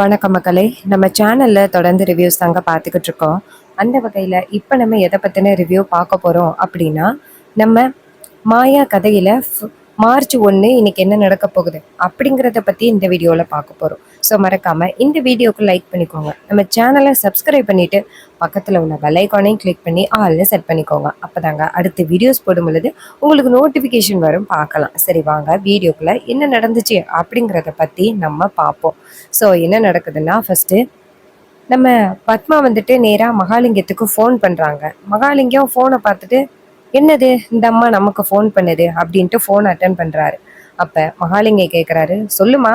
வணக்கம் மக்களே. நம்ம சேனல்ல தொடர்ந்து ரிவ்யூஸ் தாங்க பார்த்துக்கிட்டு இருக்கோம். அந்த வகையில இப்ப நம்ம எத பத்தின ரிவ்யூ பார்க்க போறோம் அப்படின்னா, நம்ம மாயா கதையில மார்ச் 1 இன்னைக்கு என்ன நடக்க போகுது அப்படிங்கிறத பத்தி இந்த வீடியோல பார்க்க போறோம். ஸோ மறக்காம இந்த வீடியோக்கு லைக் பண்ணிக்கோங்க. நம்ம சேனலை சப்ஸ்கிரைப் பண்ணிட்டு பக்கத்துல உள்ள பெல் ஐகானையும் கிளிக் பண்ணி ஆல்னு செட் பண்ணிக்கோங்க. அப்பதாங்க அடுத்த வீடியோஸ் போடும் பொழுது உங்களுக்கு நோட்டிஃபிகேஷன் வரும், பார்க்கலாம். சரி வாங்க வீடியோக்குள்ள என்ன நடந்துச்சு அப்படிங்கிறத பத்தி நம்ம பார்ப்போம். ஸோ என்ன நடக்குதுன்னா, ஃபர்ஸ்ட் நம்ம பத்மா வந்துட்டு நேரா மகாலிங்கத்துக்கு ஃபோன் பண்றாங்க. மகாலிங்கம் ஃபோனை பார்த்துட்டு, என்னது இந்த அம்மா நமக்கு ஃபோன் பண்ணுது அப்படின்ட்டு ஃபோன் அட்டன் பண்றாரு. அப்ப மகாலிங்கம் கேட்குறாரு, சொல்லுமா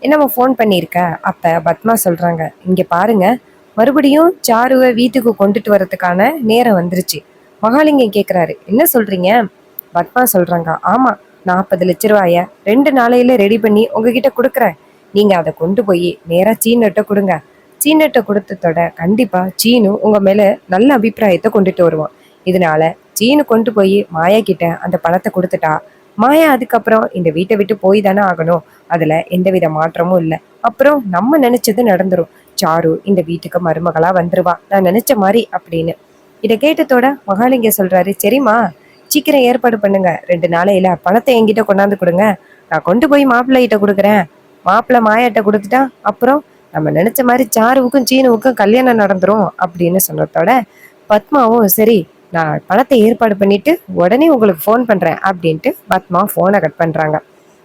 என்னம்மா ஃபோன் பண்ணியிருக்க? அப்ப பத்மா சொல்றாங்க, இங்க பாருங்க, மறுபடியும் சாருவை வீட்டுக்கு கொண்டுட்டு வரதுக்கான நேரம் வந்துருச்சு. மகாலிங்கம் கேட்குறாரு, என்ன சொல்றீங்க? பத்மா சொல்றாங்க, ஆமா, 40 லட்ச ரூபாய 2 நாளையில ரெடி பண்ணி உங்ககிட்ட கொடுக்குறேன். நீங்க அதை கொண்டு போய் நேரா சீனட்ட கொடுங்க. சீனட்ட கொடுத்ததோட கண்டிப்பா சீனு உங்க மேல நல்ல அபிப்பிராயத்தை கொண்டுட்டு வருவான். இதனால சீனு கொண்டு போய் மாயா கிட்ட அந்த பணத்தை கொடுத்துட்டா, மாயா அதுக்கப்புறம் இந்த வீட்டை விட்டு போய் தானே ஆகணும். அதுல எந்தவித மாற்றமும் இல்லை. அப்புறம் நம்ம நினைச்சது நடந்துரும். சாரு இந்த வீட்டுக்கு மருமகளா வந்துருவா, நான் நினைச்ச மாதிரி அப்படின்னு. இதை கேட்டதோட மகாலிங்க சொல்றாரு, சரிம்மா, சீக்கிரம் ஏற்பாடு பண்ணுங்க. 2 நாளையில பணத்தை என்கிட்ட கொண்டாந்து கொடுங்க. நான் கொண்டு போய் மாப்பிள்ளைகிட்ட கொடுக்குறேன். மாப்பிள்ளை மாயாட்ட கொடுத்துட்டா அப்புறம் நம்ம நினைச்ச மாதிரி சாருவுக்கும் சீனுவுக்கும் கல்யாணம் நடந்துரும் அப்படின்னு சொன்னதோட பத்மாவும், சரி, நான் பணத்தை ஏற்பாடு பண்ணிட்டு உடனே உங்களுக்கு ஃபோன் பண்றேன் அப்படின்ட்டு பத்மா ஃபோனை கட் பண்றாங்க.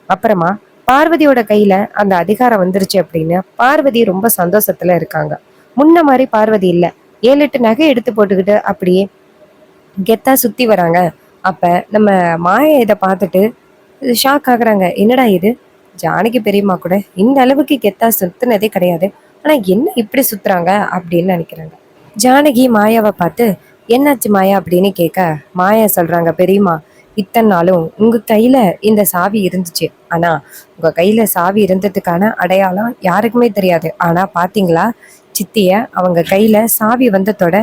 அப்புறமா பார்வதியோட கையில அந்த அதிகாரம் வந்துருச்சு அப்படின்னு பார்வதி ரொம்ப சந்தோஷத்துல இருக்காங்க. முன்ன மாதிரி பார்வதி இல்ல, 7 8 நகை எடுத்து போட்டுக்கிட்டு அப்படியே கெத்தா சுத்தி வராங்க. அப்ப நம்ம மாயா இதை பார்த்துட்டு ஷாக் ஆகுறாங்க. என்னடா இது, ஜானகி பெரியம்மா கூட இந்த அளவுக்கு கெத்தா சுத்துனதே கிடையாது, ஆனா என்ன இப்படி சுத்துறாங்க அப்படின்னு நினைக்கிறாங்க. ஜானகி மாயாவை பார்த்து, என்னாச்சு மாயா அப்படின்னு கேட்க, மாயா சொல்றாங்க, பெரியம்மா, இத்தனை நாளும் உங்க கையில இந்த சாவி இருந்துச்சு. ஆனா உங்க கையில சாவி இருந்ததுக்கான அடையாளம் யாருக்குமே தெரியாது. ஆனா பாத்தீங்களா, சித்திய அவங்க கையில சாவி வந்ததோட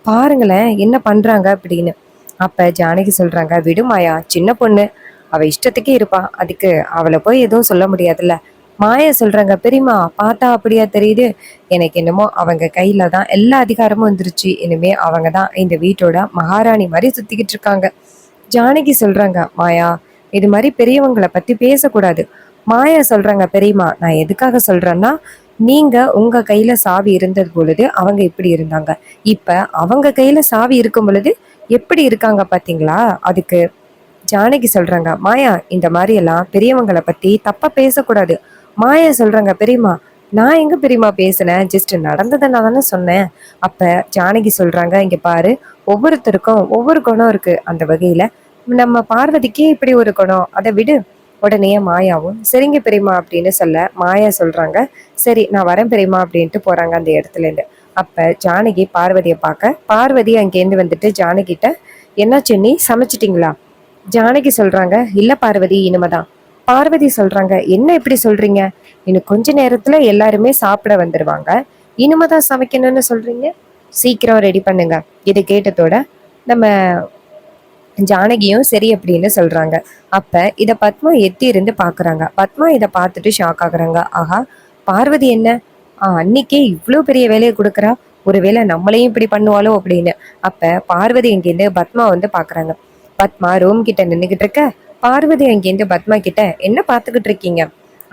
பாருங்களேன் என்ன பண்றாங்க அப்படின்னு. அப்ப ஜானகி சொல்றாங்க, விடுமாயா, சின்ன பொண்ணு, அவ இஷ்டத்துக்கே இருப்பா, அதுக்கு அவளை போய் எதுவும் சொல்ல முடியாதுல்ல. மாயா சொல்றாங்க, பெரியம்மா, பார்த்தா அப்படியா தெரியுது? எனக்கு என்னமோ அவங்க கையில தான் எல்லா அதிகாரமும் வந்துருச்சு. இனிமே அவங்க தான் இந்த வீட்டோட மகாராணி மாதிரி சுத்திக்கிட்டு இருக்காங்க. ஜானகி சொல்றாங்க, மாயா, இது மாதிரி பெரியவங்களை பத்தி பேசக்கூடாது. மாயா சொல்றாங்க, பெரியம்மா, நான் எதுக்காக சொல்றேன்னா, நீங்க உங்க கையில சாவி இருந்தது பொழுது அவங்க இப்படி இருந்தாங்க, இப்ப அவங்க கையில சாவி இருக்கும் பொழுது எப்படி இருக்காங்க பாத்தீங்களா? அதுக்கு ஜானகி சொல்றாங்க, மாயா, இந்த மாதிரி எல்லாம் பெரியவங்களை பத்தி தப்பா பேசக்கூடாது. மாயா சொல்றாங்க, பெரியம்மா, நான் எங்க பெரியம்மா பேசினேன், ஜஸ்ட் நடந்ததை நான் தானே சொன்னேன். அப்ப ஜானகி சொல்றாங்க, இங்க பாரு, ஒவ்வொருத்தருக்கும் ஒவ்வொரு குணம் இருக்கு. அந்த வகையில நம்ம பார்வதிக்கே இப்படி ஒரு குணம், அதை விடு. உடனே மாயாவும் சரிங்க பெரியம்மா அப்படின்னு சொல்ல, மாயா சொல்றாங்க, சரி, நான் வரேன் பெரியம்மா அப்படின்ட்டு போறாங்க அந்த இடத்துல இருந்து. அப்ப ஜானகி பார்வதியை பார்க்க, பார்வதி அங்கேருந்து வந்துட்டு ஜானகிட்ட, என்ன சென்னி, சமைச்சிட்டீங்களா? ஜானகி சொல்றாங்க, இல்ல பார்வதி, இனிமேதான். பார்வதி சொல்றாங்க, என்ன இப்படி சொல்றீங்க? இன்னும் கொஞ்ச நேரத்துல எல்லாருமே சாப்பிட வந்துருவாங்க, இனிமேதான் சமைக்கணும்னு சொல்றீங்க? சீக்கிரம் ரெடி பண்ணுங்க. இதை கேட்டதோட நம்ம ஜானகியும் சரி அப்படின்னு சொல்றாங்க. அப்ப இத பத்மா எத்தி இருந்து பாக்குறாங்க. பத்மா இதை பார்த்துட்டு ஷாக் ஆகுறாங்க. ஆஹா, பார்வதி என்ன அன்னைக்கே இவ்வளவு பெரிய வேலையை கொடுக்குறா, ஒருவேளை நம்மளையும் இப்படி பண்ணுவாளோ அப்படின்னு. அப்ப பார்வதி இங்கேருந்து பத்மா வந்து பாக்குறாங்க. பத்மா ரூம் கிட்ட நின்றுகிட்டு இருக்க, பார்வதி அங்கேருந்து பத்மா கிட்ட, என்ன பார்த்துக்கிட்டு இருக்கீங்க?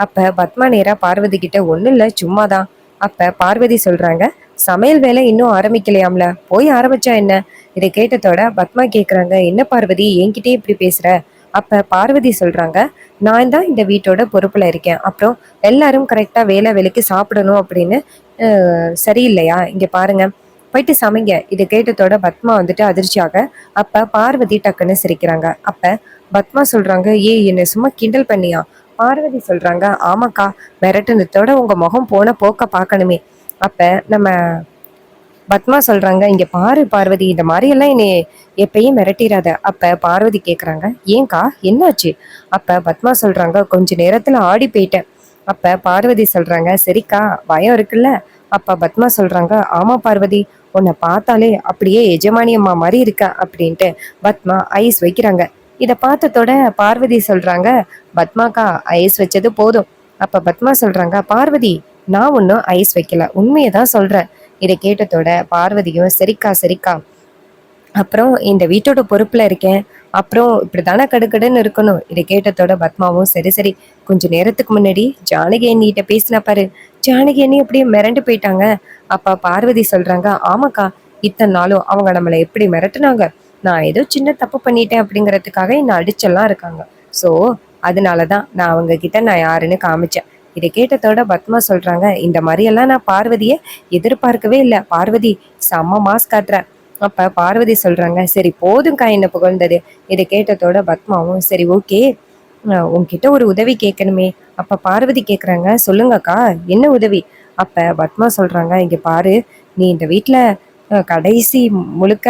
அப்ப பத்மா நேரா பார்வதி கிட்ட, ஒன்றும் இல்லை, சும்மாதான். அப்ப பார்வதி சொல்றாங்க, சமையல் வேலை இன்னும் ஆரம்பிக்கலையாம்ல, போய் ஆரம்பிச்சா என்ன? இதை கேட்டதோட பத்மா கேட்குறாங்க, என்ன பார்வதி என்கிட்டே இப்படி பேசுற? அப்ப பார்வதி சொல்றாங்க, நான் தான் இந்த வீட்டோட பொறுப்புல இருக்கேன், அப்புறம் எல்லாரும் கரெக்டா வேலை வேலைக்கு சாப்பிடணும் அப்படின்னு சரியில்லையா? இங்க பாருங்க, போயிட்டு சமைங்க. இதை கேட்டதோட பத்மா வந்துட்டு அதிர்ச்சியாக. அப்ப பார்வதி டக்குன்னு சிரிக்கிறாங்க. அப்ப பத்மா சொல்றாங்க, என்னை சும்மா கிண்டல் பண்ணியா? பார்வதி சொல்றாங்க, ஆமாக்கா, மிரட்டுனதோட உங்க முகம் போன போக்க பார்க்கணுமே. அப்ப நம்ம பத்மா சொல்றாங்க, இங்க பாரு பார்வதி, இந்த மாதிரி எல்லாம் என்னை எப்பயும் மிரட்டிடாத. அப்ப பார்வதி கேக்குறாங்க, ஏன்கா, என்னாச்சு? அப்ப பத்மா சொல்றாங்க, கொஞ்ச நேரத்துல ஆடி போயிட்டேன். அப்ப பார்வதி சொல்றாங்க, சரிக்கா, பயம் இருக்குல்ல? அப்ப பத்மா சொல்றாங்க, ஆமா பார்வதி, உன்னை பார்த்தாலே அப்படியே எஜமானி அம்மா மாதிரி இருக்கா அப்படின்ட்டு பத்மா ஐஸ் வைக்கிறாங்க. இதை பார்த்ததோட பார்வதி சொல்றாங்க, பத்மாக்கா, ஐஸ் வச்சது போதும். அப்ப பத்மா சொல்றாங்க, பார்வதி, நான் ஒன்றும் ஐஸ் வைக்கல, உண்மையை தான் சொல்றேன். இதை கேட்டதோட பார்வதியும் சரிக்கா சரிக்கா, அப்புறம் இந்த வீட்டோட பொறுப்புல இருக்கேன், அப்புறம் இப்படித்தானே கடுக்கடுன்னு இருக்கணும். இதை கேட்டதோட பத்மாவும் சரி சரி, கொஞ்ச நேரத்துக்கு முன்னாடி ஜானகி அண்ணிட்ட பேசின பாரு, ஜானகி அண்ணி அப்படியே மிரண்டு போயிட்டாங்க. அப்ப பார்வதி சொல்றாங்க, ஆமாக்கா, இத்தனை நாளும் அவங்க நம்மளை எப்படி மிரட்டுனாங்க, நான் ஏதோ சின்ன தப்பு பண்ணிட்டேன் அப்படிங்கறதுக்காக என்ன அடிச்செல்லாம் இருக்காங்க. ஸோ அதனாலதான் நான் அவங்க கிட்ட நான் யாருன்னு காமிச்சேன். இதை கேட்டதோட பத்மா சொல்றாங்க, இந்த மாதிரி எல்லாம் நான் பார்வதியை எதிர்பார்க்கவே இல்லை. பார்வதி செம்ம மாஸ் காட்டுற. அப்ப பார்வதி சொல்றாங்க, சரி போதும்க்கா என்ன புகழ்ந்தது. இதை கேட்டதோட பத்மாவும் சரி ஓகே, உன்கிட்ட ஒரு உதவி கேட்கணுமே. அப்ப பார்வதி கேக்குறாங்க, சொல்லுங்கக்கா, என்ன உதவி. அப்ப பத்மா சொல்றாங்க, இங்க பாரு, நீ இந்த வீட்ல கடைசி முழுக்க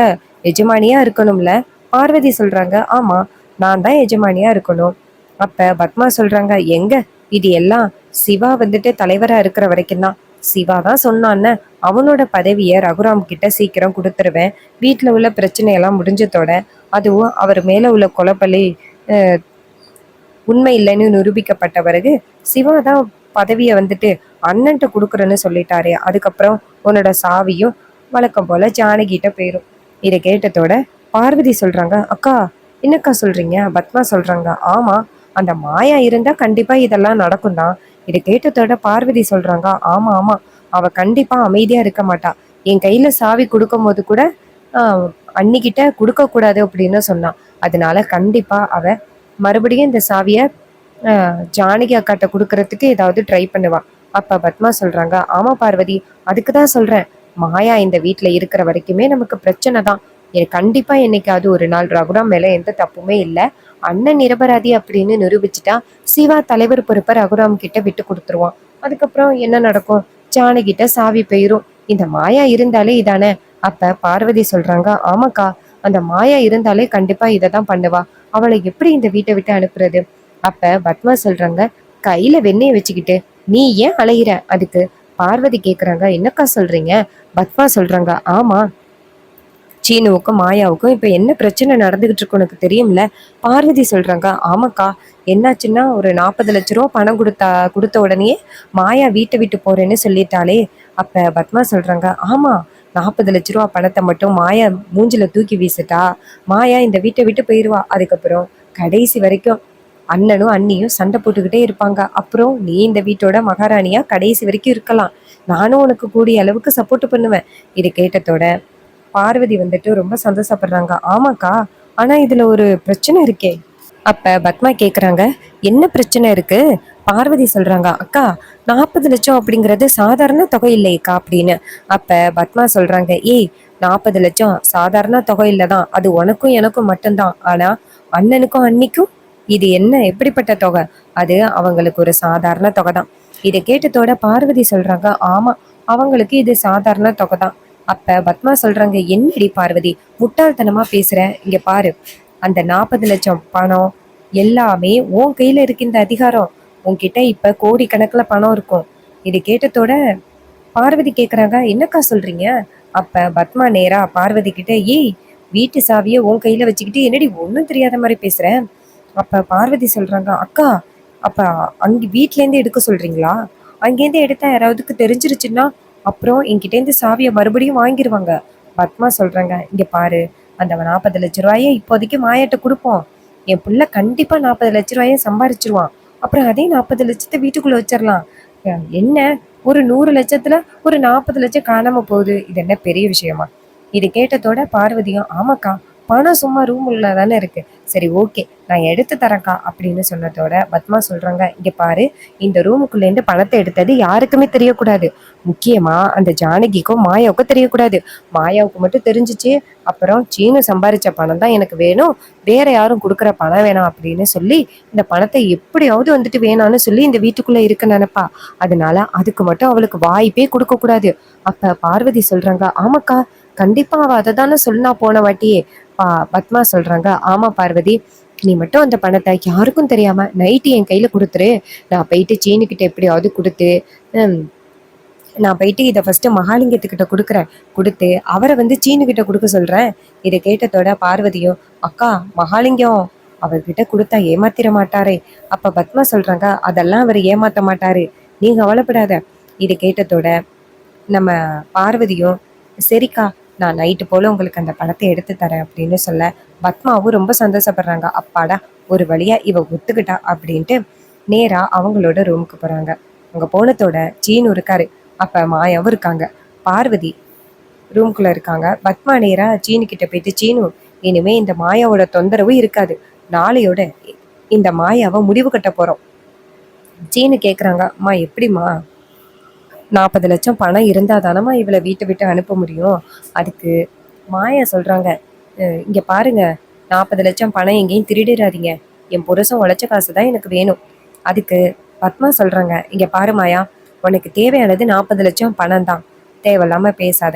எஜமானியா இருக்கணும்ல. பார்வதி சொல்றாங்க, ஆமா, நான் தான் எஜமானியா இருக்கணும். அப்ப பத்மா சொல்றாங்க, எங்க, இது எல்லாம் சிவா வந்துட்டு தலைவரா இருக்கிற வரைக்கும் தான். சிவா தான் சொன்னான்னு அவனோட பதவியை ரகுராம் கிட்ட சீக்கிரம் கொடுத்துருவேன். வீட்டுல உள்ள பிரச்சனையெல்லாம் முடிஞ்சதோட, அதுவும் அவர் மேல உள்ள கொலைப்பள்ளி உண்மை இல்லைன்னு நிரூபிக்கப்பட்ட பிறகு சிவா தான் பதவியை வந்துட்டு அண்ணன்ட்ட கொடுக்குறேன்னு சொல்லிட்டாரு. அதுக்கப்புறம் உன்னோட சாவியும் வழக்கம் போல ஜானகிட்ட போயிரும். இதை கேட்டதோட பார்வதி சொல்றாங்க, அக்கா என்னக்கா சொல்றீங்க. பத்மா சொல்றாங்க, ஆமா, அந்த மாயா இருந்தா கண்டிப்பா இதெல்லாம் நடக்கும் தான். இதை கேட்டதோட பார்வதி சொல்றாங்க, ஆமா ஆமா, அவ கண்டிப்பா அமைதியா இருக்க மாட்டா. என் கையில சாவி கொடுக்கும் போது கூட அன்னிக்கிட்ட கொடுக்க கூடாது அப்படின்னு சொன்னான். அதனால கண்டிப்பா அவ மறுபடியும் இந்த சாவிய ஜானகி அக்காட்ட கொடுக்கறதுக்கு ஏதாவது ட்ரை பண்ணுவா. அப்ப பத்மா சொல்றாங்க, ஆமா பார்வதி, அதுக்குதான் சொல்றேன், மாயா இந்த வீட்டுல இருக்கிற வரைக்குமே நமக்கு பிரச்சனை தான். கண்டிப்பா என்னைக்காவது ஒரு நாள் ரகுராம் மேல எந்த தப்புமே இல்லை, அண்ணன் நிரபராதி அப்படின்னு நிரூபிச்சுட்டா சிவா தலைவர் பொறுப்பை ரகுராம் கிட்ட விட்டு கொடுத்துருவான். அதுக்கப்புறம் என்ன நடக்கும், ஜானகிட்ட சாவி போயிரும். இந்த மாயா இருந்தாலே இதானே. அப்ப பார்வதி சொல்றாங்க, ஆமாக்கா, அந்த மாயா இருந்தாலே கண்டிப்பா இதை தான் பண்ணுவா. அவளை எப்படி இந்த வீட்டை விட்டு அனுப்புறது. அப்ப பத்மா சொல்றாங்க, கையில வெண்ணெய வச்சுக்கிட்டு நீ ஏன் அலையிற. அதுக்கு பார்வதி கேக்குறாங்க, என்னக்கா சொல்றீங்க. பத்மா சொல்றாங்க, ஆமா, சீனுவுக்கும் மாயாவுக்கும் இப்ப என்ன பிரச்சனை நடந்துகிட்டு இருக்கு உனக்கு தெரியும்ல. பார்வதி சொல்றாங்க, ஆமாக்கா, என்னாச்சுன்னா ஒரு 40 லட்ச ரூபா பணம் கொடுத்த உடனே மாயா வீட்டை விட்டு போறேன்னு சொல்லிட்டாலே. அப்ப பத்மா சொல்றாங்க, ஆமா, 40 லட்ச ரூபா பணத்தை மட்டும் மாயா மூஞ்சில தூக்கி வீசிட்டா மாயா இந்த வீட்டை விட்டு போயிருவா. அதுக்கப்புறம் கடைசி வரைக்கும் அண்ணனும் அண்ணியும் சண்டை போட்டுக்கிட்டே இருப்பாங்க. அப்புறம் நீ இந்த வீட்டோட மகாராணியா கடைசி வரைக்கும் இருக்கலாம். நானும் உனக்கு கூடிய அளவுக்கு சப்போர்ட் பண்ணுவேன். இதை கேட்டதோட பார்வதி வந்துட்டு ரொம்ப சந்தோஷப்படுறாங்க. ஆமாக்கா, ஆனா இதுல ஒரு பிரச்சனை இருக்கே. அப்ப பத்மா கேக்குறாங்க, என்ன பிரச்சனை இருக்கு. பார்வதி சொல்றாங்க, அக்கா, 40 லட்சம் அப்படிங்கிறது சாதாரண தொகை இல்லையக்கா அப்படின்னு. அப்ப பத்மா சொல்றாங்க, ஏய், 40 லட்சம் சாதாரண தொகை இல்லதான், அது உனக்கும் எனக்கும் மட்டும்தான். ஆனா அண்ணனுக்கும் அன்னிக்கும் இது என்ன எப்படிப்பட்ட தொகை. அது அவங்களுக்கு ஒரு சாதாரண தொகை தான். இதை கேட்டதோட பார்வதி சொல்றாங்க, ஆமா, அவங்களுக்கு இது சாதாரண தொகை தான். அப்ப பத்மா சொல்றாங்க, என்னடி பார்வதி முட்டாள்தனமா பேசுற. இங்க பாரு, அந்த 40 லட்சம் பணம் எல்லாமே உன் கையில இருக்கு. இந்த அதிகாரம் உன்கிட்ட இப்ப கோடிக்கணக்குல பணம் இருக்கும். இது கேட்டதோட பார்வதி கேக்குறாங்க, என்னக்கா சொல்றீங்க. அப்ப பத்மா நேரா பார்வதி கிட்ட, ஏய், வீட்டு சாவிய உன் கையில வச்சுக்கிட்டு என்னடி ஒண்ணும் தெரியாத மாதிரி பேசுற. அப்ப பார்வதி சொல்றாங்க, அக்கா, அப்ப அங்க வீட்ல இருந்து எடுக்க சொல்றீங்களா. அங்கேருந்து எடுத்தா யாராவதுக்கு தெரிஞ்சிருச்சுன்னா அப்புறம் என்கிட்ட இருந்து சாவியை மறுபடியும் வாங்கிருவாங்க. பத்மா சொல்றாங்க, இங்க பாரு, அந்த 40 லட்ச ரூபாய இப்போதைக்கு மாயாட்ட கொடுப்போம். என் புள்ள கண்டிப்பா 40 லட்ச ரூபாய சம்பாரிச்சிருவான். அப்புறம் அதே 40 லட்சத்தை வீட்டுக்குள்ள வச்சிடலாம். என்ன, ஒரு 100 லட்சத்துல ஒரு 40 லட்சம் காணாம போகுது, இது என்ன பெரிய விஷயமா. இது கேட்டதோட பார்வதியும், ஆமாக்கா, பணம் சும்மா ரூம் உள்ள தானே இருக்கு, சரி ஓகே, நான் எடுத்து தரேன்க்கா அப்படின்னு சொன்னதோட பத்மா சொல்றாங்க, இங்க பாரு, இந்த ரூமுக்குள்ள இருந்து பணத்தை எடுத்தது யாருக்குமே தெரியக்கூடாது. முக்கியமா அந்த ஜானகிக்கும் மாயாவுக்கும் தெரியக்கூடாது. மாயாவுக்கு மட்டும் தெரிஞ்சிச்சு அப்புறம் சீனு சம்பாரிச்ச பணம் தான் எனக்கு வேணும், வேற யாரும் கொடுக்குற பணம் வேணாம் அப்படின்னு சொல்லி இந்த பணத்தை எப்படியாவது வந்துட்டு வேணான்னு சொல்லி இந்த வீட்டுக்குள்ள இருக்க நினைப்பா. அதனால அதுக்கு மட்டும் அவளுக்கு வாய்ப்பே கொடுக்க கூடாது. அப்ப பார்வதி சொல்றாங்க, ஆமாக்கா, கண்டிப்பா அவ அதை தானே சொன்னா போன வாட்டியே. பத்மா சொல்றாங்க, ஆமா பார்வதி, நீ மட்டும் அந்த பணத்தை யாருக்கும் தெரியாம நைட்டு என் கையில கொடுத்துரு. நான் போயிட்டு சீனுக்கிட்ட எப்படியாவது கொடுத்து நான் போயிட்டு இதை ஃபர்ஸ்ட் மகாலிங்கத்துக்கிட்ட கொடுக்குறேன். கொடுத்து அவரை வந்து சீனுக்கிட்ட கொடுக்க சொல்றேன். இதை கேட்டதோட பார்வதியும், அக்கா, மகாலிங்கம் அவர்கிட்ட கொடுத்தா ஏமாத்திர மாட்டாரே. அப்ப பத்மா சொல்றாங்க, அதெல்லாம் அவர் ஏமாத்த மாட்டாரு, நீங்க கவலைப்படாத. இது கேட்டதோட நம்ம பார்வதியும், சரிக்கா நான் நைட்டு போல உங்களுக்கு அந்த பணத்தை எடுத்து தரேன் அப்படின்னு சொல்ல, பத்மாவும் ரொம்ப சந்தோஷப்படுறாங்க. அப்பாடா ஒரு வழியா இவ ஒத்துக்கிட்டா அப்படின்ட்டு நேரா அவங்களோட ரூமுக்கு போறாங்க. அங்க போனதோட சீனு இருக்காரு. அப்ப மாயாவும் இருக்காங்க. பார்வதி ரூம்குள்ள இருக்காங்க. பத்மா நேரா சீனு கிட்ட போயிட்டு, சீனு இனிமே இந்த மாயாவோட தொந்தரவு இருக்காது. நாளையோட இந்த மாயாவை முடிவு கட்ட போறோம். சீனு கேக்குறாங்க, அம்மா எப்படிம்மா? 40 லட்சம் பணம் இருந்தா தானம்மா இவளை வீட்டை விட்டு அனுப்ப முடியும். அதுக்கு மாயா சொல்றாங்க, இங்க பாருங்க, 40 லட்சம் பணம் எங்கேயும் திருடிடாதீங்க. என் புருஷன் உழைச்ச காசு தான் எனக்கு வேணும். அதுக்கு பத்மா சொல்றாங்க, இங்க பாரு மாயா, உனக்கு தேவையானது 40 லட்சம் பணம் தான். தேவையில்லாம பேசாத.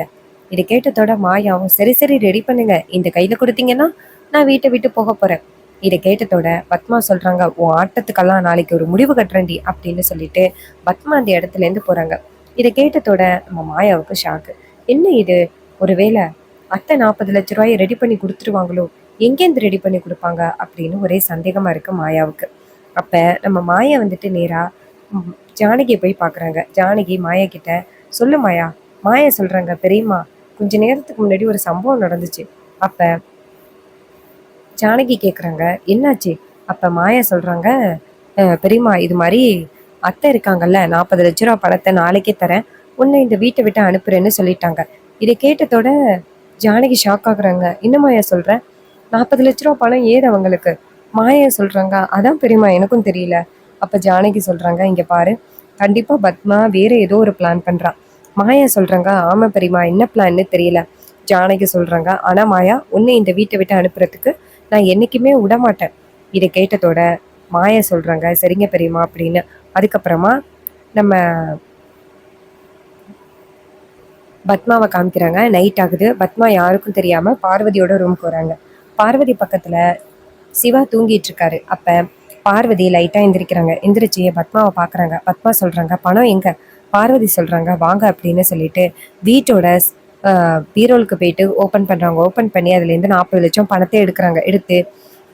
இதை கேட்டதோட மாயாவும், சரி சரி ரெடி பண்ணுங்க, இந்த கையில கொடுத்தீங்கன்னா நான் வீட்டை விட்டு போக போறேன். இதை கேட்டதோட பத்மா சொல்றாங்க, உன் ஆட்டத்துக்கெல்லாம் நாளைக்கு ஒரு முடிவு கட்டுறேன்டி அப்படின்னு சொல்லிட்டு பத்மா அந்த இடத்துல இருந்து போறாங்க. இதை கேட்டதோட நம்ம மாயாவுக்கு ஷாக்கு. என்ன இது, ஒருவேளை அத்தை 40 லட்ச ரூபாயை ரெடி பண்ணி கொடுத்துருவாங்களோ? எங்கேருந்து ரெடி பண்ணி கொடுப்பாங்க அப்படின்னு ஒரே சந்தேகமா இருக்கு மாயாவுக்கு. அப்ப நம்ம மாயா வந்துட்டு நேரா ஜானகியை போய் பாக்குறாங்க. ஜானகி மாயா கிட்ட, சொல்லு மாயா. மாயா சொல்றாங்க, பெரியம்மா கொஞ்ச நேரத்துக்கு முன்னாடி ஒரு சம்பவம் நடந்துச்சு. அப்ப ஜானகி கேக்குறாங்க, என்னாச்சு? அப்ப மாயா சொல்றாங்க, பெரியம்மா இது மாதிரி அத்தை இருக்காங்கல்ல, 40 லட்ச ரூபா பணத்தை நாளைக்கே தரேன், உன்னை இந்த வீட்டை விட்டு அனுப்புறேன்னு சொல்லிட்டாங்க. இதை கேட்டதோட ஜானகி ஷாக் ஆகுறாங்க. என்ன மாயா சொல்ற? 40 லட்ச ரூபா பணம் ஏது அவங்களுக்கு? மாயா சொல்றாங்க, அதான் பெரியம்மா எனக்கும் தெரியல. அப்ப ஜானகி சொல்றாங்க, இங்க பாரு, கண்டிப்பா பத்மா வேற ஏதோ ஒரு பிளான் பண்றா. மாயா சொல்றாங்க, ஆமா பெரியம்மா என்ன பிளான்னு தெரியல. ஜானகி சொல்றாங்க, ஆனா மாயா உன்னை இந்த வீட்டை விட்டு அனுப்புறதுக்கு நான் என்னைக்குமே விட மாட்டேன். இதை கேட்டதோட மாயா சொல்றாங்க, சரிங்க பெரியம்மா அப்படின்னு. அதுக்கப்புறமா நம்ம பத்மாவை காமிக்கிறாங்க. நைட் ஆகுது. பத்மா யாருக்கும் தெரியாம பார்வதியோட ரூமுக்கு வராங்க. பார்வதி பக்கத்துல சிவா தூங்கிட்டு இருக்காரு. அப்ப பார்வதி லைட்டா எந்திரிக்கிறாங்க. எந்திரிச்சு பத்மாவை பாக்குறாங்க. பத்மா சொல்றாங்க, பணம் எங்க? பார்வதி சொல்றாங்க, வாங்க அப்படின்னு சொல்லிட்டு வீட்டோட பீரோலுக்கு போயிட்டு ஓப்பன் பண்றாங்க. ஓப்பன் பண்ணி அதுல இருந்து 40 லட்சம் பணத்தை எடுக்கிறாங்க. எடுத்து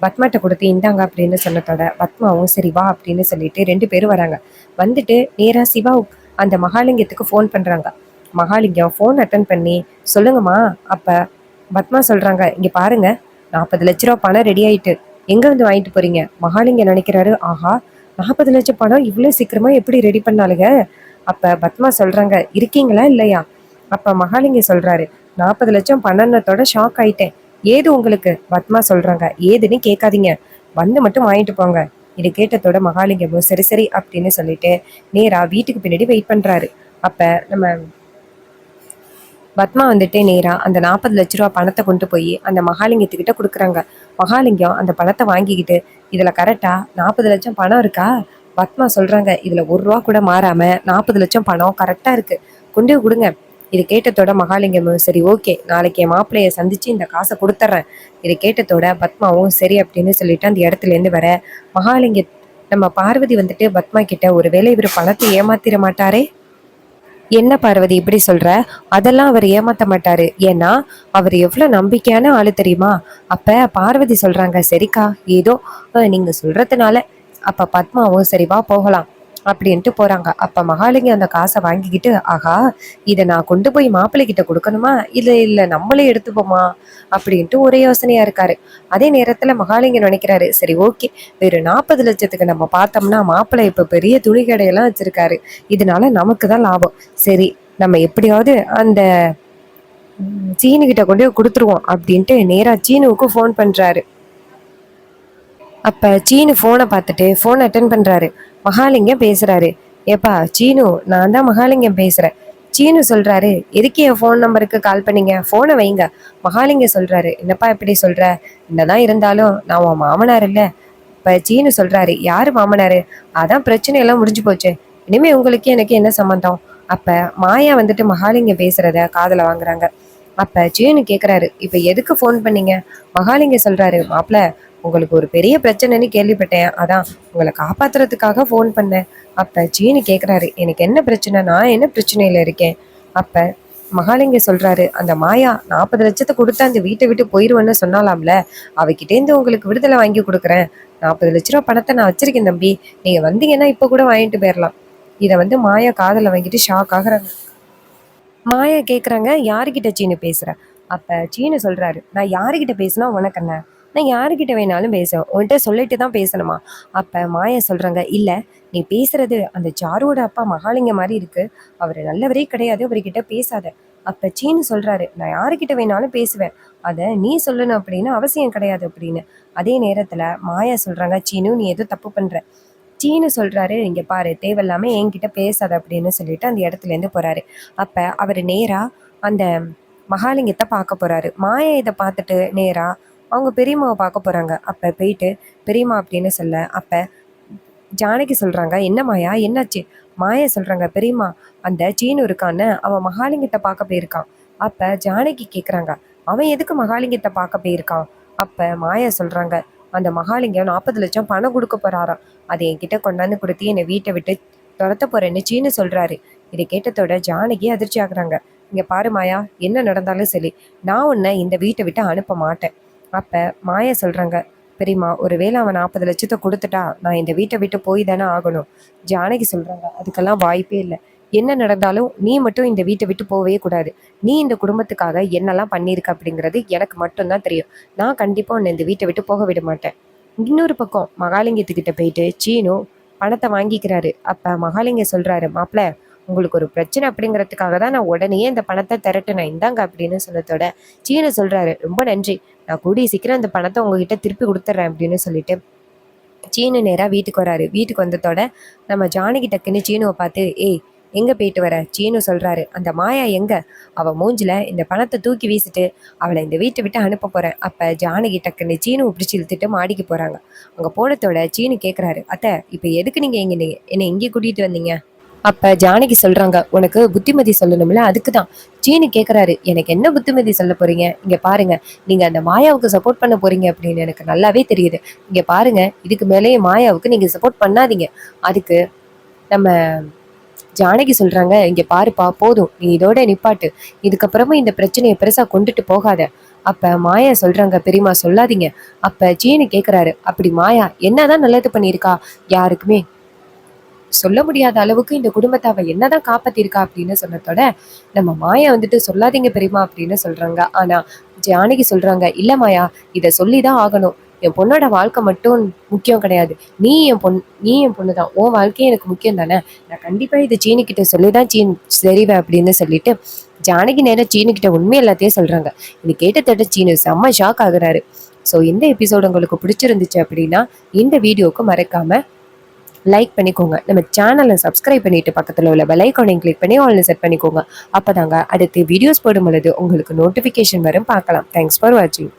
பத்மாட்ட கொடுத்து இந்தாங்க அப்படின்னு சொன்னதோட பத்மாவும் சரி வா அப்படின்னு சொல்லிட்டு 2 பேரும் வராங்க. வந்துட்டு நேரா சிவா அந்த மகாலிங்கத்துக்கு ஃபோன் பண்றாங்க. மகாலிங்கம் ஃபோன் அட்டன் பண்ணி, சொல்லுங்கம்மா. அப்ப பத்மா சொல்றாங்க, இங்க பாருங்க, 40 லட்ச ரூபா பணம் ரெடி ஆயிட்டு, எங்க வந்து வாங்கிட்டு போறீங்க? மகாலிங்கம் நினைக்கிறாரு, ஆஹா 40 லட்சம் பணம் இவ்வளவு சீக்கிரமா எப்படி ரெடி பண்ணாலுங்க? அப்ப பத்மா சொல்றாங்க, இருக்கீங்களா இல்லையா? அப்ப மகாலிங்கம் சொல்றாரு, 40 லட்சம் பணத்தோட ஷாக் ஆயிட்டேன். ஏது உங்களுக்கு? பத்மா சொல்றாங்க, ஏதுன்னு கேட்காதீங்க, வந்து மட்டும் வாங்கிட்டு போங்க. இது கேட்டதோட மகாலிங்கமும் சரி சரி அப்படின்னு சொல்லிட்டு நேரா வீட்டுக்கு பின்னாடி வெயிட் பண்றாரு. அப்ப நம்ம பத்மா வந்துட்டு நேரா அந்த 40 லட்ச ரூபா பணத்தை கொண்டு போய் அந்த மகாலிங்கத்துக்கிட்ட கொடுக்குறாங்க. மகாலிங்கம் அந்த பணத்தை வாங்கிக்கிட்டு, இதுல கரெக்டா 40 லட்சம் பணம் இருக்கா? பத்மா சொல்றாங்க, இதுல 1 ரூபா கூட மாறாம 40 லட்சம் பணம் கரெக்டா இருக்கு, கொண்டு போய் கொடுங்க. இது கேட்டதோட மகாலிங்கமும் சரி ஓகே, நாளைக்கு என் மாப்பிள்ளைய சந்திச்சு இந்த காசை கொடுத்துட்றேன். இது கேட்டதோட பத்மாவும் சரி அப்படின்னு சொல்லிட்டு அந்த இடத்துல இருந்து வர மகாலிங்க நம்ம பார்வதி வந்துட்டு பத்மா கிட்ட, ஒருவேளை இவர் பணத்தை ஏமாத்திர மாட்டாரே? என்ன பார்வதி இப்படி சொல்ற? அதெல்லாம் அவர் ஏமாத்த மாட்டாரு. ஏன்னா அவர் எவ்வளவு நம்பிக்கையான ஆளு தெரியுமா? அப்ப பார்வதி சொல்றாங்க, சரிக்கா ஏதோ நீங்க சொல்றதுனால. அப்ப பத்மாவும் சரி வா போகலாம் அப்படின்ட்டு போறாங்க. அப்ப மகாலிங்கம் அந்த காசை வாங்கிக்கிட்டு, ஆகா இதை நான் கொண்டு போய் மாப்பிள்ளை கிட்ட கொடுக்கணுமா இல்ல இல்ல நம்மளே எடுத்துப்போமா அப்படின்ட்டு ஒரே யோசனையா இருக்காரு. அதே நேரத்துல மகாலிங்கம் நினைக்கிறாரு, சரி ஓகே, வெறும் 40 லட்சத்துக்கு நம்ம பார்த்தோம்னா மாப்பிள்ளை இப்ப பெரிய துணி கடையெல்லாம் வச்சிருக்காரு, இதனால நமக்கு தான் லாபம். சரி நம்ம எப்படியாவது அந்த சீனு கிட்ட கொண்டு போய் கொடுத்துருவோம் அப்படின்ட்டு நேரா சீனுவுக்கு ஃபோன் பண்றாரு. அப்ப சீனு போனை பார்த்துட்டு போன் அட்டன் பண்றாரு. மகாலிங்கம் பேசுறாரு. ஏப்பா சீனு, நான் தான் மகாலிங்கம் பேசுறேன். சீனு சொல்றாரு, எதுக்கு என் ஃபோன் நம்பருக்கு கால் பண்ணீங்க? போனை வைங்க. மகாலிங்கம் சொல்றாரு, என்னப்பா இப்படி சொல்ற? என்னதான் இருந்தாலும் நான் உன் மாமனார் இல்ல. இப்ப சீனு சொல்றாரு, யாரு மாமனாரு? அதான் பிரச்சனை எல்லாம் முடிஞ்சு போச்சு, இனிமே உங்களுக்கு எனக்கு என்ன சம்பந்தம்? அப்ப மாயா வந்துட்டு மகாலிங்கம் பேசுறத காதுல வாங்குறாங்க. அப்ப சீனு கேக்குறாரு, இப்ப எதுக்கு ஃபோன் பண்ணீங்க? மகாலிங்கம் சொல்றாரு, மாப்பிள்ள உங்களுக்கு ஒரு பெரிய பிரச்சனைன்னு கேள்விப்பட்டேன், அதான் உங்களை காப்பாத்துறதுக்காக ஃபோன் பண்ணேன். அப்ப சீனு கேக்குறாரு, எனக்கு என்ன பிரச்சனை? நான் என்ன பிரச்சனையில இருக்கேன்? அப்ப மகாலிங்கம் சொல்றாரு, அந்த மாயா 40 லட்சத்தை கொடுத்து அந்த வீட்டை விட்டு போயிருவேன்னு சொன்னாலாம்ல, அவகிட்டேருந்து உங்களுக்கு விடுதலை வாங்கி கொடுக்குறேன். 40 லட்ச ரூபா பணத்தை நான் வச்சிருக்கேன் தம்பி, நீங்க வந்தீங்கன்னா இப்ப கூட வாங்கிட்டு போயிடலாம். இதை வந்து மாயா காதில் வாங்கிட்டு ஷாக் ஆகுறாங்க. மாயா கேட்குறாங்க, யாருக்கிட்ட சீனு பேசுகிற? அப்போ சீனு சொல்கிறாரு, நான் யாருக்கிட்ட பேசினா உனக்கு என்ன? நான் யாருக்கிட்ட வேணாலும் பேசுவேன், உன்கிட்ட சொல்லிட்டு தான் பேசணுமா? அப்போ மாயா சொல்கிறாங்க, இல்லை, நீ பேசுறது அந்த சாருவோட அப்பா மகாலிங்க மாதிரி இருக்குது, அவர் நல்லவரே கிடையாது, அவர்கிட்ட பேசாத. அப்போ சீனு சொல்கிறாரு, நான் யாருக்கிட்ட வேணாலும் பேசுவேன், அதை நீ சொல்லணும் அப்படின்னு அவசியம் கிடையாது அப்படின்னு. அதே நேரத்தில் மாயா சொல்கிறாங்க, சீனு நீ ஏதோ தப்பு பண்ணுற. சீனு சொல்கிறாரு, இங்கே பாரு, தேவையில்லாமல் என்கிட்ட பேசாத அப்படின்னு சொல்லிட்டு அந்த இடத்துலேருந்து போகிறாரு. அப்போ அவர் நேராக அந்த மகாலிங்கத்தை பார்க்க போகிறாரு. மாயா இதை பார்த்துட்டு நேராக அவங்க பெரியம்மாவை பார்க்க போகிறாங்க. அப்போ போயிட்டு பெரியம்மா அப்படின்னு சொல்ல, அப்போ ஜானகி சொல்கிறாங்க, என்ன மாயா என்னாச்சு? மாயா சொல்கிறாங்க, பெரியம்மா, அந்த சீனு இருக்கான்னு அவன் மகாலிங்கத்தை பார்க்க போயிருக்கான். அப்போ ஜானகி கேட்குறாங்க, அவன் எதுக்கு மகாலிங்கத்தை பார்க்க போயிருக்கான்? அப்போ மாயா சொல்கிறாங்க, அந்த மகாலிங்கம் 40 லட்சம் பணம் கொடுக்க போகிறாராம், அதை என்கிட்ட கொண்டாந்து கொடுத்து என்னை வீட்டை விட்டு துரத்த போகிறேன்னு சீனு சொல்கிறாரு. இதை கேட்டதோட ஜானகி அதிர்ச்சி ஆகுறாங்க. இங்கே பாரு மாயா, என்ன நடந்தாலும் சரி, நான் உன்னை இந்த வீட்டை விட்டு அனுப்ப மாட்டேன். அப்போ மாயா சொல்கிறாங்க, பெரியம்மா, ஒருவேளை அவன் 40 லட்சத்தை கொடுத்துட்டா நான் இந்த வீட்டை விட்டு போய் தானே ஆகணும். ஜானகி சொல்கிறாங்க, அதுக்கெல்லாம் வாய்ப்பே இல்லை, என்ன நடந்தாலும் நீ மட்டும் இந்த வீட்டை விட்டு போகவே கூடாது. நீ இந்த குடும்பத்துக்காக என்னெல்லாம் பண்ணியிருக்க அப்படிங்கிறது எனக்கு மட்டும்தான் தெரியும். நான் கண்டிப்பாக உன்னை இந்த வீட்டை விட்டு போக விட மாட்டேன். இன்னொரு பக்கம் மகாலிங்கத்துக்கிட்ட போயிட்டு சீனு பணத்தை வாங்கிக்கிறாரு. அப்போ மகாலிங்கம் சொல்கிறாரு, மாப்பிள்ள, உங்களுக்கு ஒரு பிரச்சனை அப்படிங்கிறதுக்காக தான் நான் உடனே இந்த பணத்தை திரட்டுனேன், இந்தாங்க அப்படின்னு சொன்னதோட சீனு சொல்கிறாரு, ரொம்ப நன்றி, நான் கூடிய சீக்கிரம் அந்த பணத்தை உங்ககிட்ட திருப்பி கொடுத்துட்றேன் அப்படின்னு சொல்லிட்டு சீனு நேராக வீட்டுக்கு வராரு. வீட்டுக்கு வந்ததோட நம்ம ஜானகி டக்குன்னு சீனுவை பார்த்து, ஏய் எங்கே போயிட்டு வர? சீனு சொல்கிறாரு, அந்த மாயா எங்கே? அவள் மூஞ்சில் இந்த பணத்தை தூக்கி வீசிட்டு அவளை இந்த வீட்டை விட்டு அனுப்ப போகிறேன். அப்போ ஜானகி டக்குன்னு சீனு பிடிச்சி இழுத்துட்டு மாடிக்கு போகிறாங்க. அங்கே போனதோட சீனு கேட்குறாரு, அத்தை, இப்போ எதுக்கு நீங்கள் என்னை இங்கே கூட்டிகிட்டு வந்தீங்க? அப்போ ஜானகி சொல்கிறாங்க, உனக்கு புத்திமதி சொல்லணும்ல, அதுக்கு தான். சீனு கேட்குறாரு, எனக்கு என்ன புத்திமதி சொல்ல போகிறீங்க? இங்கே பாருங்கள், நீங்கள் அந்த மாயாவுக்கு சப்போர்ட் பண்ண போகிறீங்க அப்படின்னு எனக்கு நல்லாவே தெரியுது. இங்கே பாருங்கள், இதுக்கு மேலேயே மாயாவுக்கு நீங்கள் சப்போர்ட் பண்ணாதீங்க. அதுக்கு நம்ம ஜானகி சொல்கிறாங்க, இங்கே பாருப்பா, போதும், நீ இதோட நிப்பாட்டு, இதுக்கப்புறமும் இந்த பிரச்சனையை பெருசாக கொண்டுட்டு போகாத. அப்போ மாயா சொல்கிறாங்க, பெரியம்மா சொல்லாதீங்க. அப்போ சீனு கேட்குறாரு, அப்படி மாயா என்னதான் நல்லது பண்ணியிருக்கா? யாருக்குமே சொல்ல முடியாத அளவுக்கு இந்த குடும்பத்தை அவ என்னதான் காப்பாத்திருக்கா அப்படின்னு சொன்னதோட நம்ம மாயா வந்துட்டு சொல்லாதீங்க பெரியமா அப்படின்னு சொல்றாங்க. ஆனா ஜானகி சொல்றாங்க, இல்ல மாயா, இதை சொல்லிதான் ஆகணும். என் பொண்ணோட வாழ்க்கை மட்டும் முக்கியம் கிடையாது, நீ என் பொண்ணு தான், உன் வாழ்க்கையே எனக்கு முக்கியம் தானே, நான் கண்டிப்பா இதை சீனிக்கிட்ட சொல்லிதான் சரிவேன் அப்படின்னு சொல்லிட்டு ஜானகி நேரம் சீனுக்கிட்ட உண்மை எல்லாத்தையும் சொல்றாங்க. இது கேட்டதோட சீனு செம்ம ஷாக் ஆகுறாரு. ஸோ இந்த எபிசோடு உங்களுக்கு பிடிச்சிருந்துச்சு அப்படின்னா இந்த வீடியோவுக்கு மறக்காம லைக் பண்ணிக்கோங்க. நம்ம சேனலை சப்ஸ்கிரைப் பண்ணிட்டு பக்கத்தில் உள்ள பெல் ஐகானையும் கிளிக் பண்ணி ஆல்னு செட் பண்ணிக்கோங்க. அப்போதாங்க அடுத்து வீடியோஸ் போடும் பொழுது உங்களுக்கு நோட்டிஃபிகேஷன் வரும், பார்க்கலாம். தேங்க்ஸ் ஃபார் வாட்சிங்.